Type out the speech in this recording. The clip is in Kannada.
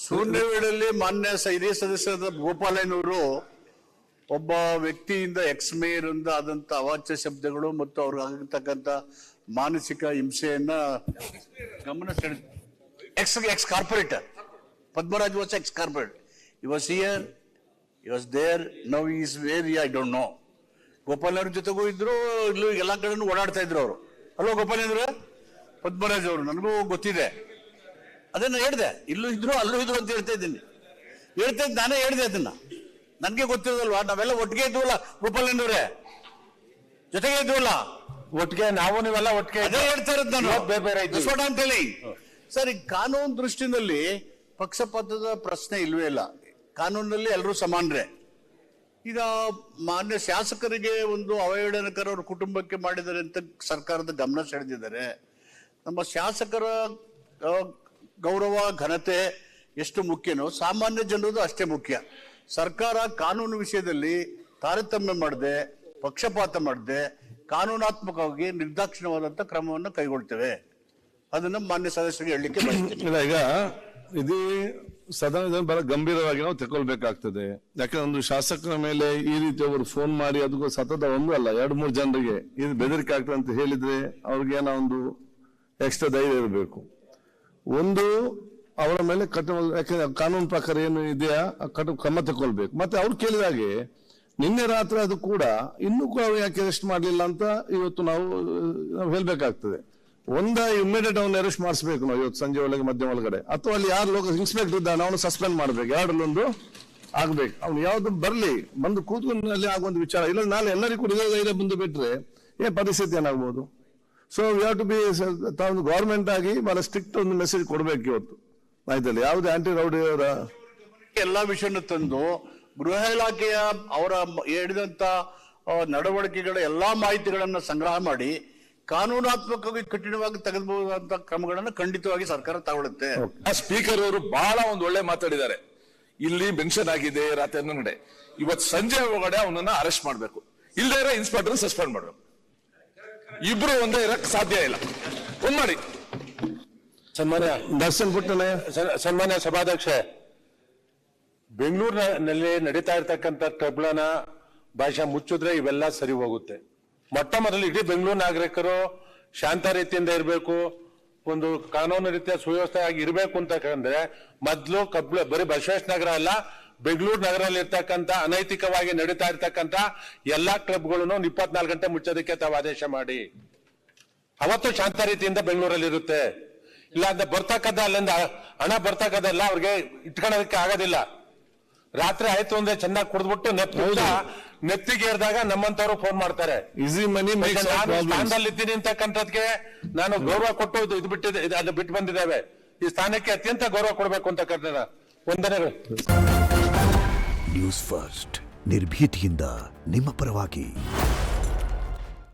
ಶೂನ್ಯವೇಳೆಯಲ್ಲಿ ಮಾನ್ಯ ಹಿರಿಯ ಸದಸ್ಯರಾದ ಗೋಪಾಲಯ್ಯನವರು ಒಬ್ಬ ವ್ಯಕ್ತಿಯಿಂದ ಎಕ್ಸ್ ಮೇಯರ್ ಇಂದ ಆದಂತ ಅವಾಚ್ಯ ಶಬ್ದಗಳು ಮತ್ತು ಅವ್ರಿಗೆ ಆಗಿರ್ತಕ್ಕಂಥ ಮಾನಸಿಕ ಹಿಂಸೆಯನ್ನ ಗಮನ ಸೆಳೆದ X corporate Padmaraj was X corporate. he was here, he was there, now he is where I don't know. ಗೋಪಾಲಯ್ಯವ್ರ ಜೊತೆಗೂ ಇದ್ರು, ಇಲ್ಲೂ ಎಲ್ಲಾ ಕಡೆನೂ ಓಡಾಡ್ತಾ ಇದ್ರು ಅವರು. ಅಲ್ವಾ ಗೋಪಾಲಯ್ಯ ಪದ್ಮರಾಜ್ ಅವರು ನನಗೂ ಗೊತ್ತಿದೆ, ಅದನ್ನ ಹೇಳ್ದೆ. ಇಲ್ಲೂ ಇದ್ರು ಅಲ್ಲೂ ಇದ್ರು ಅಂತ ಹೇಳ್ತಾ ಇದ್ದೀನಿ, ನಾನೇ ಹೇಳ್ದೆ ಅದನ್ನ. ನನ್ಗೆ ಗೊತ್ತಿರೋದಲ್ವಾ, ನಾವೆಲ್ಲ ಒಟ್ಟಿಗೆ ಇದ್ವಲ್ಲ ಗೋಪಾಲಯ್ಯನವರೇ, ಜೊತೆಗೆ ಇದ್ವಲ್ಲ, ಒಟ್ಟಿಗೆ ನಾವು ನೀವೆಲ್ಲ ಒಟ್ಟಿಗೆ ಅದೇ ಹೇಳ್ತಾ ಇರೋದು ನಾನು. ಬೇರೆ ಅಂತ ಹೇಳಿ ಸರ್, ಈ ಕಾನೂನು ದೃಷ್ಟಿನಲ್ಲಿ ಪಕ್ಷಪಾತದ ಪ್ರಶ್ನೆ ಇಲ್ವೇ ಇಲ್ಲ. ಕಾನೂನಿನಲ್ಲಿ ಎಲ್ಲರೂ ಸಮಾನರೇ. ಈಗ ಮಾನ್ಯ ಶಾಸಕರಿಗೆ ಒಂದು ಅವಹೇಳನಕರ ಅವ್ರ ಕುಟುಂಬಕ್ಕೆ ಮಾಡಿದ್ದಾರೆ ಅಂತ ಸರ್ಕಾರದ ಗಮನ ಸೆಳೆದಿದ್ದಾರೆ. ನಮ್ಮ ಶಾಸಕರ ಗೌರವ ಘನತೆ ಎಷ್ಟು ಮುಖ್ಯನೋ ಸಾಮಾನ್ಯ ಜನರದು ಅಷ್ಟೇ ಮುಖ್ಯ. ಸರ್ಕಾರ ಕಾನೂನು ವಿಷಯದಲ್ಲಿ ತಾರತಮ್ಯ ಮಾಡದೆ, ಪಕ್ಷಪಾತ ಮಾಡದೆ, ಕಾನೂನಾತ್ಮಕವಾಗಿ ನಿರ್ದಾಕ್ಷಿಣ್ಯವಾದಂತ ಕ್ರಮವನ್ನು ಕೈಗೊಳ್ತೇವೆ. ಅದನ್ನ ಮಾನ್ಯ ಸದಸ್ಯರಿಗೆ ಹೇಳಲಿಕ್ಕೆ ಬಯಸ್ತೀನಿ. ಈಗ ಇದು ಸದನ ಬಹಳ ಗಂಭೀರವಾಗಿ ನಾವು ತಗೊಳ್ಬೇಕಾಗ್ತದೆ. ಯಾಕಂದ್ರೆ ಒಂದು ಶಾಸಕರ ಮೇಲೆ ಈ ರೀತಿ ಅವರು ಫೋನ್ ಮಾಡಿ ಅದಕ್ಕೂ ಸತತ ಒಂದು ಅಲ್ಲ 2-3 ಜನರಿಗೆ ಇದು ಬೆದರಿಕೆ ಆಗ್ತದೆ ಅಂತ ಹೇಳಿದ್ರೆ ಅವ್ರಿಗೆ ಏನೋ ಒಂದು ಎಕ್ಸ್ಟ್ರಾ ಧೈರ್ಯ ಇರಬೇಕು. ಒಂದು ಅವರ ಮೇಲೆ ಯಾಕಂದ್ರೆ ಕಾನೂನು ಪ್ರಕಾರ ಏನು ಇದೆಯಾ ಕ್ರಮ ತಗೊಳ್ಬೇಕು. ಮತ್ತೆ ಅವ್ರು ಕೇಳಿದಾಗೆ ನಿನ್ನೆ ರಾತ್ರಿ ಅದು ಕೂಡ ಇನ್ನೂ ಕೂಡ ಯಾಕೆ ಅರೆಸ್ಟ್ ಮಾಡಲಿಲ್ಲ ಅಂತ ಇವತ್ತು ನಾವು ಹೇಳ್ಬೇಕಾಗ್ತದೆ. ಇಮ್ಮಿಡಿಯೇಟ್ ಅವ್ನ ಅರೆಸ್ಟ್ ಮಾಡಿಸ್ಬೇಕು ನಾವು ಇವತ್ತು ಸಂಜೆ ಒಳಗೆ, ಮಧ್ಯಾಹ್ನ ಒಳಗಡೆ. ಅಥವಾ ಅಲ್ಲಿ ಯಾರು ಇನ್ಸ್ಪೆಕ್ಟರ್ ಇದ್ದಾನೆ ಅವನು ಸಸ್ಪೆಂಡ್ ಮಾಡ್ಬೇಕು. ಎರಡರಲ್ಲೊಂದು ಆಗ್ಬೇಕು. ಅವ್ನು ಯಾವ್ದು ಬರ್ಲಿ, ಬಂದು ಕೂತ್ಕೊಂಡು ಅಲ್ಲಿ ಆಗುವಂತ ವಿಚಾರ ಇಲ್ಲ. ನಾಳೆ ಎಲ್ಲರಿಗೂ ಕೂಡ ಇದೇ ಬಂದು ಬಿಟ್ರೆ ಏನ್ ಪರಿಸ್ಥಿತಿ ಏನಾಗ್ಬೋದು. So we have to be ತಾವು ಗವರ್ಮೆಂಟ್ ಆಗಿ ಬಹಳ ಸ್ಟ್ರಿಕ್ಟ್ ಒಂದು ಮೆಸೇಜ್ ಕೊಡ್ಬೇಕು ಇವತ್ತು. ಆಯ್ತಲ್ಲ, ಯಾವುದೇ ಆಂಟಿ ರೌಡಿ ಎಲ್ಲಾ ವಿಷಯನ ತಂದು ಗೃಹ ಇಲಾಖೆಯ ಅವರ ಹೇಳಿದಂತ ನಡವಳಿಕೆಗಳ ಎಲ್ಲಾ ಮಾಹಿತಿಗಳನ್ನ ಸಂಗ್ರಹ ಮಾಡಿ ಕಾನೂನಾತ್ಮಕವಾಗಿ ಕಠಿಣವಾಗಿ ತೆಗೆದುಬಹುದಂತ ಕ್ರಮಗಳನ್ನು ಖಂಡಿತವಾಗಿ ಸರ್ಕಾರ ತಗೊಳ್ಳುತ್ತೆ. ಸ್ಪೀಕರ್ ಅವರು ಬಹಳ ಒಂದು ಒಳ್ಳೆ ಮಾತಾಡಿದ್ದಾರೆ. ಇಲ್ಲಿ ಮೆನ್ಷನ್ ಆಗಿದೆ ರಾತ್ರಿ ನಡೆ, ಇವತ್ತು ಸಂಜೆ ಒಳಗಡೆ ಅವನನ್ನ ಅರೆಸ್ಟ್ ಮಾಡಬೇಕು, ಇಲ್ಲದೇ ಇನ್ಸ್ಪೆಕ್ಟರ್ ಸಸ್ಪೆಂಡ್ ಮಾಡಬೇಕು. ಇಬ್ರು ಒಂದೇ ಇರಕ್ ಸಾಧ್ಯ ಇಲ್ಲ. ಒಂದ್ ಮಾಡಿ. ಸನ್ಮಾನ್ಯ ದರ್ಶನ್ ಪುಟ್ಟನೆ, ಸನ್ಮಾನ್ಯ ಸಭಾಧ್ಯಕ್ಷ, ಬೆಂಗಳೂರಿನಲ್ಲಿ ನಡೀತಾ ಇರ್ತಕ್ಕಂಥ ಟ್ರಿಬ್ಯುನಲ್ ಭಾಷೆ ಮುಚ್ಚಿದ್ರೆ ಇವೆಲ್ಲ ಸರಿ ಹೋಗುತ್ತೆ. ಮೊಟ್ಟ ಮೊದಲು ಇಡೀ ಬೆಂಗಳೂರು ನಾಗರಿಕರು ಶಾಂತ ರೀತಿಯಿಂದ ಇರಬೇಕು, ಒಂದು ಕಾನೂನು ರೀತಿಯ ಸುವ್ಯವಸ್ಥೆ ಆಗಿ ಇರಬೇಕು ಅಂತಂದ್ರೆ ಮೊದಲು ಬರೀ ಬಸವೇಶ್ವರ ನಗರ ಅಲ್ಲ, ಬೆಂಗಳೂರು ನಗರಲ್ಲಿ ಇರ್ತಕ್ಕಂಥ ಅನೈತಿಕವಾಗಿ ನಡೀತಾ ಇರ್ತಕ್ಕಂಥ ಎಲ್ಲಾ ಕ್ಲಬ್ಗಳನ್ನು 24 ಗಂಟೆ ಮುಚ್ಚೋದಕ್ಕೆ ತಾವು ಆದೇಶ ಮಾಡಿ. ಅವತ್ತು ಶಾಂತ ರೀತಿಯಿಂದ ಬೆಂಗಳೂರಲ್ಲಿ ಇರುತ್ತೆ. ಇಲ್ಲ ಅಂತ ಬರ್ತಕ್ಕಂಥ ಅಲ್ಲಿಂದ ಹಣ ಬರ್ತಕ್ಕದಲ್ಲ ಅವ್ರಿಗೆ ಇಟ್ಕೊಳ್ಳೋದಕ್ಕೆ ಆಗೋದಿಲ್ಲ. ರಾತ್ರಿ ಆಯ್ತು ಅಂದ್ರೆ ಚೆನ್ನಾಗಿ ಕುಡಿದ್ಬಿಟ್ಟು ನೆತ್ತಿಗೆ ಏರಿದಾಗ ನಮ್ಮಂತವ್ರು ಫೋನ್ ಮಾಡ್ತಾರೆ. ಈಸಿ ಮನಿ ಸ್ಥಾನದಲ್ಲಿ ಇದ್ದೀನಿ ಅಂತಕ್ಕಂಥದ್ಗೆ ನಾನು ಗೌರವ ಕೊಟ್ಟು ಇದು ಬಿಟ್ಟಿದೆ, ಅದು ಬಿಟ್ಟು ಬಂದಿದ್ದೇವೆ. ಈ ಸ್ಥಾನಕ್ಕೆ ಅತ್ಯಂತ ಗೌರವ ಕೊಡಬೇಕು ಅಂತಕ್ಕಂಥ ವಂದನೆಗಳು. ನ್ಯೂಸ್ ಫಸ್ಟ್, ನಿರ್ಭೀತಿಯಿಂದ ನಿಮ್ಮ ಪರವಾಗಿ.